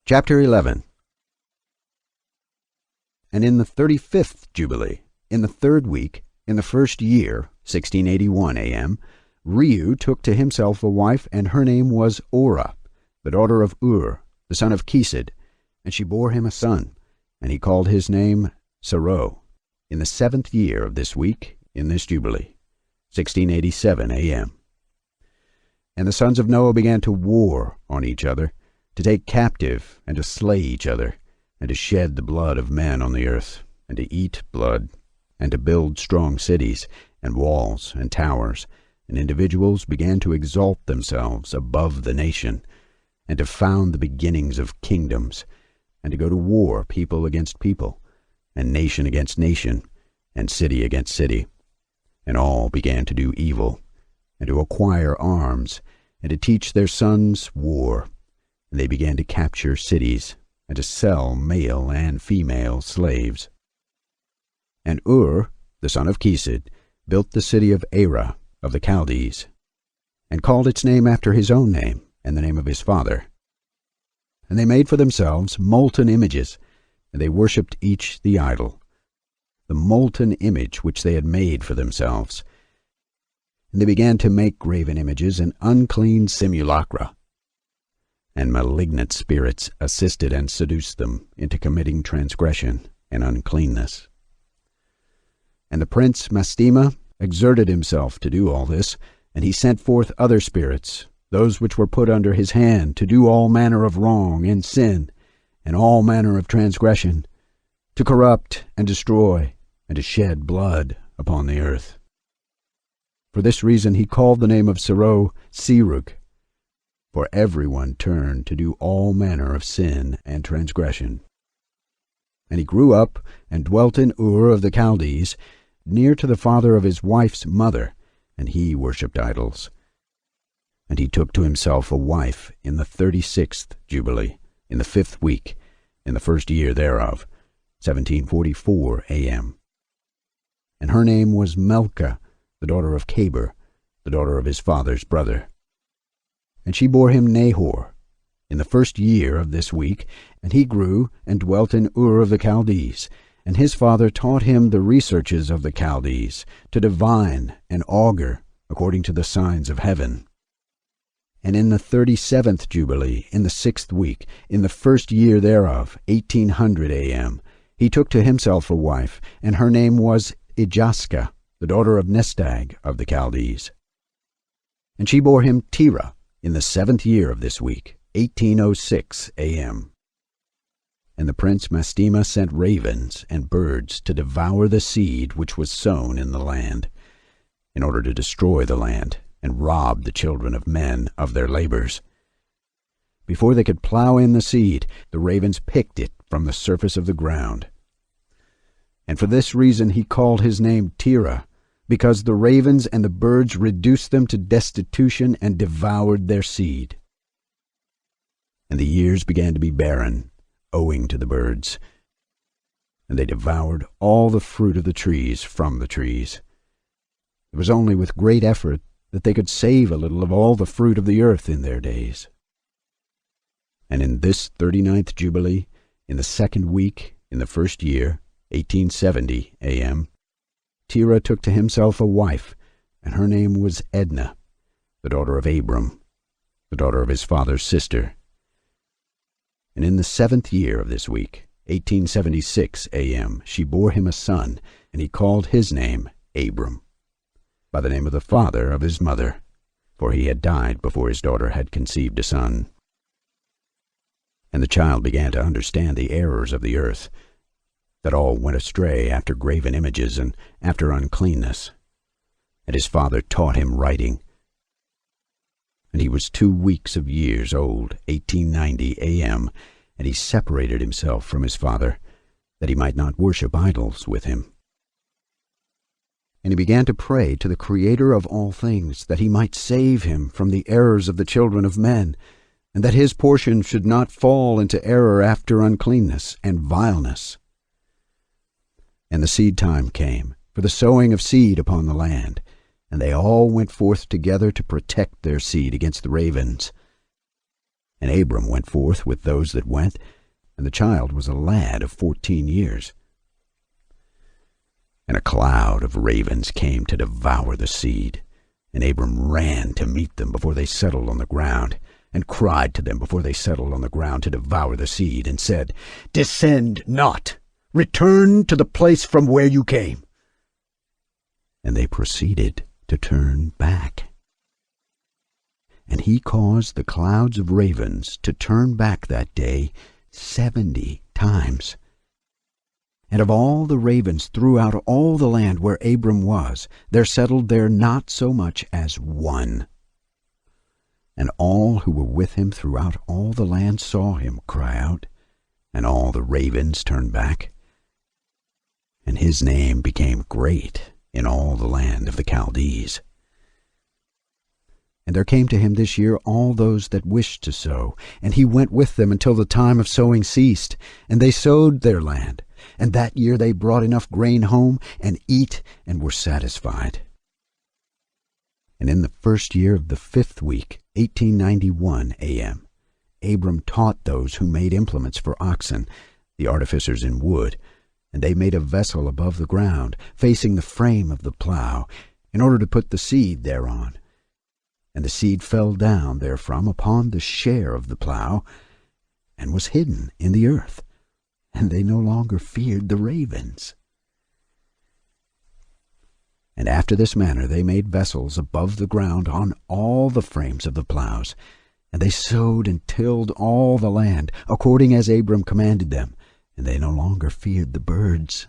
Chapter 11. And in the 35th Jubilee, in the 3rd week, in the 1st year, 1681 A.M., Reu took to himself a wife, and her name was Orah, the daughter of the son of Kesed, and she bore him a son, and he called his name Serug, in the 7th year of this week, in this Jubilee, 1687 A.M. And the sons of Noah began to war on each other, to take captive, and to slay each other, and to shed the blood of men on the earth, and to eat blood, and to build strong cities, and walls, and towers, and individuals began to exalt themselves above the nation, and to found the beginnings of kingdoms, and to go to war people against people, and nation against nation, and city against city. And all began to do evil, and to acquire arms, and to teach their sons war. And they began to capture cities, and to sell male and female slaves. And the son of Kesed, built the city of Arah of the Chaldees, and called its name after his own name, and the name of his father. And they made for themselves molten images, and they worshipped each the idol, the molten image which they had made for themselves. And they began to make graven images and unclean simulacra. And malignant spirits assisted and seduced them into committing transgression and uncleanness. And the prince Mastema exerted himself to do all this, and he sent forth other spirits, those which were put under his hand, to do all manner of wrong and sin, and all manner of transgression, to corrupt and destroy, and to shed blood upon the earth. For this reason he called the name of Serug, for everyone turned to do all manner of sin and transgression. And he grew up and dwelt in of the Chaldees, near to the father of his wife's mother, and he worshipped idols. And he took to himself a wife in the 36th Jubilee, in the 5th week, in the 1st year thereof, 1744 A.M. And her name was Melchah, the daughter of Cabir, the daughter of his father's brother. And she bore him Nachor, in the 1st year of this week, and he grew and dwelt in of the Chaldees, and his father taught him the researches of the Chaldees, to divine and augur according to the signs of heaven. And in the 37th Jubilee, in the 6th week, in the 1st year thereof, 1800 A.M., he took to himself a wife, and her name was Ijaska, the daughter of Nestag of the Chaldees. And she bore him Terah, in the 7th year of this week, 1806 A.M. And the prince Mastema sent ravens and birds to devour the seed which was sown in the land, in order to destroy the land, and rob the children of men of their labors. Before they could plow in the seed, the ravens picked it from the surface of the ground. And for this reason he called his name Terah, because the ravens and the birds reduced them to destitution and devoured their seed. And the years began to be barren, owing to the birds, and they devoured all the fruit of the trees from the trees. It was only with great effort that they could save a little of all the fruit of the earth in their days. And in this 39th Jubilee, in the 2nd week, in the 1st year, 1870 A.M., Terah took to himself a wife, and her name was Edna, the daughter of Abram, the daughter of his father's sister. And in the 7th year of this week, 1876 A.M., she bore him a son, and he called his name Abram, by the name of the father of his mother, for he had died before his daughter had conceived a son. And the child began to understand the errors of the earth, that all went astray after graven images and after uncleanness. And his father taught him writing. And he was 2 weeks of years old, 1890 A.M., and he separated himself from his father, that he might not worship idols with him. And he began to pray to the Creator of all things, that he might save him from the errors of the children of men, and that his portion should not fall into error after uncleanness and vileness. And the seed time came, for the sowing of seed upon the land, and they all went forth together to protect their seed against the ravens. And Abram went forth with those that went, and the child was a lad of 14 years. And a cloud of ravens came to devour the seed. And Abram ran to meet them before they settled on the ground, and cried to them before they settled on the ground to devour the seed, and said, Descend not, return to the place from where you came. And they proceeded to turn back. And he caused the clouds of ravens to turn back that day 70 times. And of all the ravens throughout all the land where Abram was, there settled there not so much as one. And all who were with him throughout all the land saw him cry out, and all the ravens turned back. And his name became great in all the land of the Chaldees. And there came to him this year all those that wished to sow, and he went with them until the time of sowing ceased, and they sowed their land. And that year they brought enough grain home, and eat, and were satisfied. And in the first year of the 5th week, 1891 a.m., Abram taught those who made implements for oxen, the artificers in wood, and they made a vessel above the ground, facing the frame of the plow, in order to put the seed thereon. And the seed fell down therefrom upon the share of the plow, and was hidden in the earth, and they no longer feared the ravens. And after this manner they made vessels above the ground on all the frames of the plows, and they sowed and tilled all the land, according as Abram commanded them, and they no longer feared the birds.